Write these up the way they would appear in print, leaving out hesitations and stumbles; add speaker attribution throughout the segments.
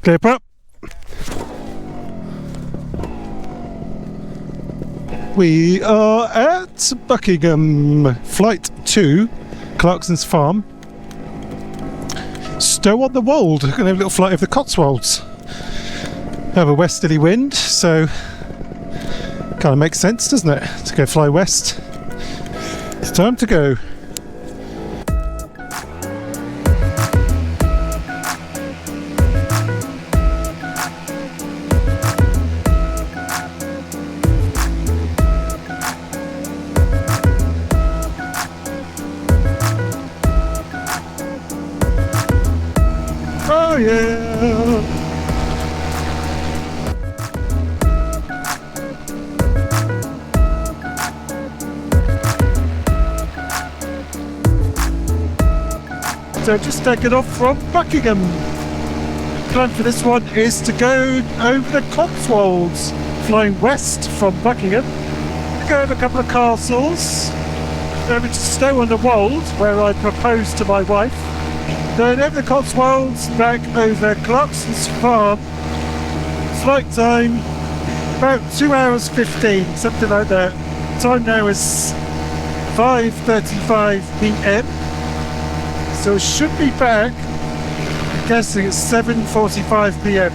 Speaker 1: Clear up. We are at Buckingham, flight 2, Clarkson's Farm. Stow on the Wold, going to have a little flight over the Cotswolds. Have a westerly wind, so kind of makes sense, doesn't it, to go fly west. It's time to go. Oh yeah! So just taken off from Buckingham. The plan for this one is to go over the Cotswolds, flying west from Buckingham. Go over a couple of castles, over to Stow on the Wold, where I proposed to my wife. Then over the Cotswolds, back over Clarkson's Farm. Flight time about 2 hours 15, something like that. Time now is 5:35 p.m. So should be back, I'm guessing it's 7:45 p.m.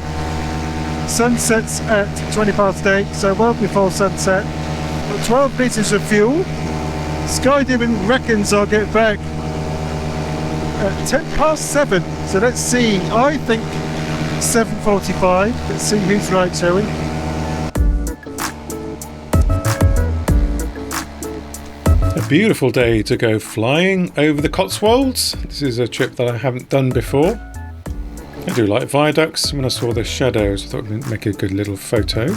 Speaker 1: Sunsets at 20 past 8, so well before sunset. Got 12 litres of fuel. Skydiving reckons I'll get back at 10 past 7. So let's see, I think 7:45. Let's see who's right, shall we? A beautiful day to go flying over the Cotswolds. This is a trip that I haven't done before. I do like viaducts. When I saw the shadows, I thought it would make a good little photo.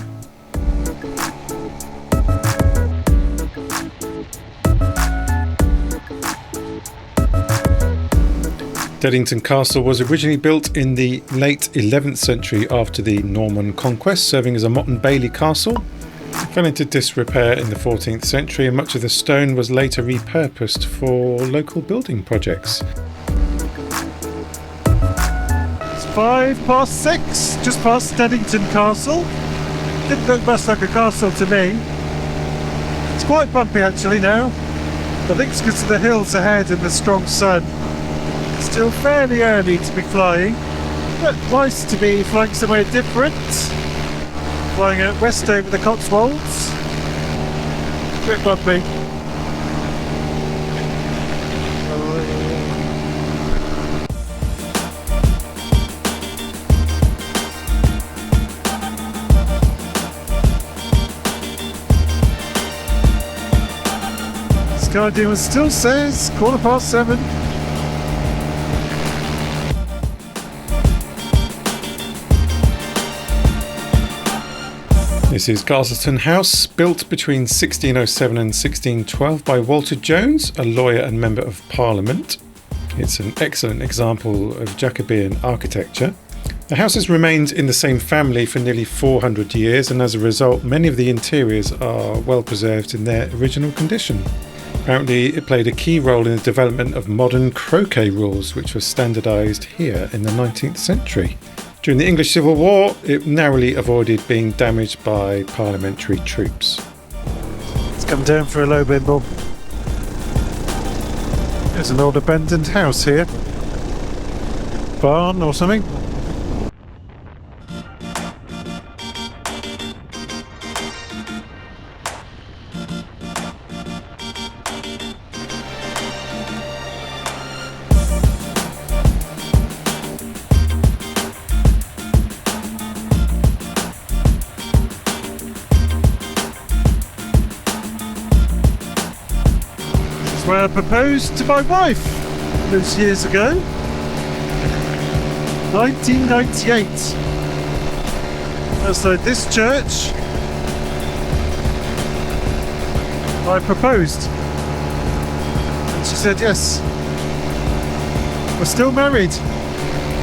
Speaker 1: Dudek Castle was originally built in the late 11th century after the Norman conquest, serving as a Motte and Bailey castle. It fell into disrepair in the 14th century, and much of the stone was later repurposed for local building projects. It's 5 past 6, just past Dington Castle. Didn't look much like a castle to me. It's quite bumpy actually now. I think it's because of the hills ahead and the strong sun. Still fairly early to be flying, but nice to be flying somewhere different. Flying out west over the Cotswolds. A bit bumpy. Skydiving still says 7:15. This is Carlon House, built between 1607 and 1612 by Walter Jones, a lawyer and Member of Parliament. It's an excellent example of Jacobean architecture. The house has remained in the same family for nearly 400 years, and as a result, many of the interiors are well preserved in their original condition. Apparently, it played a key role in the development of modern croquet rules, which were standardised here in the 19th century. During the English Civil War, it narrowly avoided being damaged by parliamentary troops. Let's come down for a low bimble. There's an old abandoned house here. Barn or something. Where I proposed to my wife those years ago, 1998. Outside this church, I proposed, and she said yes. We're still married.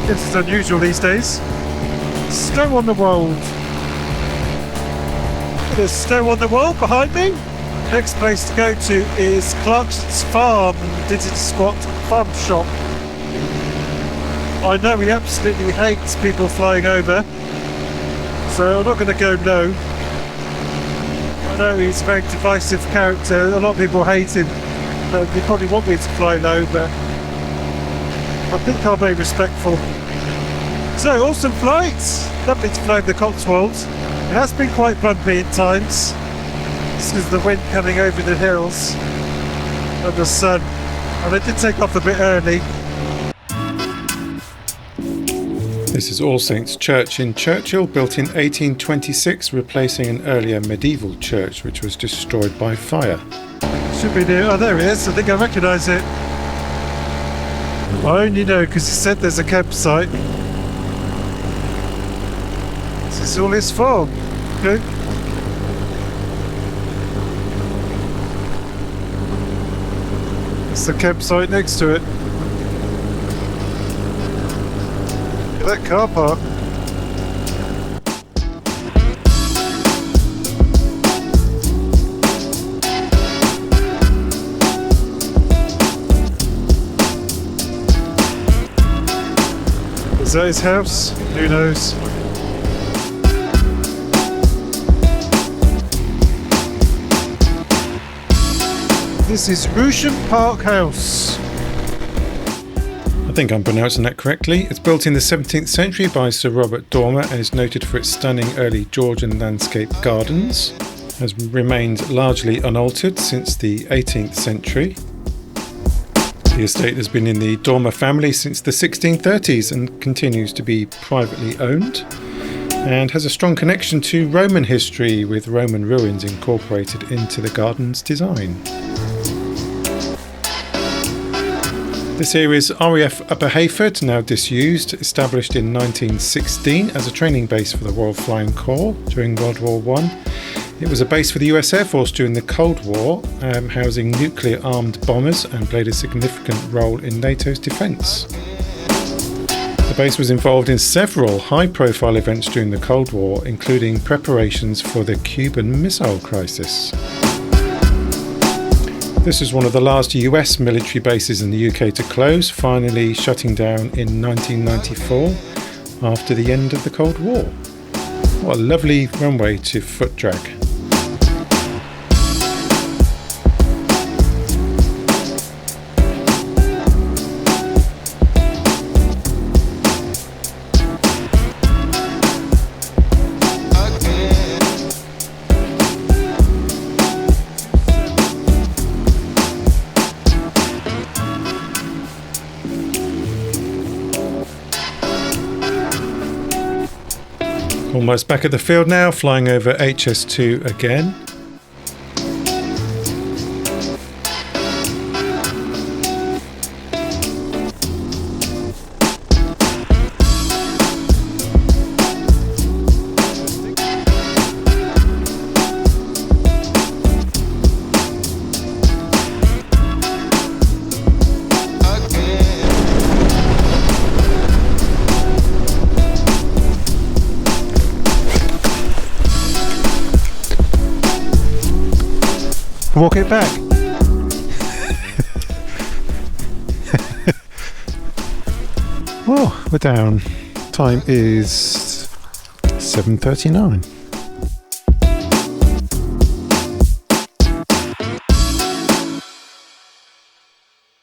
Speaker 1: This is unusual these days. Stow on the Wold. There's Stow on the Wold behind me. Next place to go to is Clarkson's Farm and Diddy Squat Farm Shop.
Speaker 2: I know he absolutely hates people flying over, so I'm not going to go no. I know he's a very divisive character. A lot of people hate him. They probably want me to fly low, but I think I'll be respectful. So, awesome flights! Lovely to fly the Cotswolds. It has been quite bumpy at times. This is the wind coming over the hills and the sun. And I did take off a bit early.
Speaker 1: This is All Saints Church in Churchill, built in 1826, replacing an earlier medieval church which was destroyed by fire.
Speaker 2: Should be near. Oh, there it is. I think I recognise it. I only know because he said there's a campsite. This is all his fault. Okay. It's the campsite next to it. Look at that car park. Is that his house? Who knows? This is Rusham Park House.
Speaker 1: I think I'm pronouncing that correctly. It's built in the 17th century by Sir Robert Dormer and is noted for its stunning early Georgian landscape gardens. Has remained largely unaltered since the 18th century. The estate has been in the Dormer family since the 1630s and continues to be privately owned, and has a strong connection to Roman history, with Roman ruins incorporated into the garden's design. This here is RAF Upper Heyford, now disused, established in 1916 as a training base for the Royal Flying Corps during World War I. It was a base for the US Air Force during the Cold War, housing nuclear-armed bombers, and played a significant role in NATO's defence. The base was involved in several high-profile events during the Cold War, including preparations for the Cuban Missile Crisis. This was one of the last US military bases in the UK to close, finally shutting down in 1994 after the end of the Cold War. What a lovely runway to foot drag. Almost back at the field now, flying over HS2 again.
Speaker 2: Walk it back.
Speaker 1: Oh, we're down. Time is 7:39.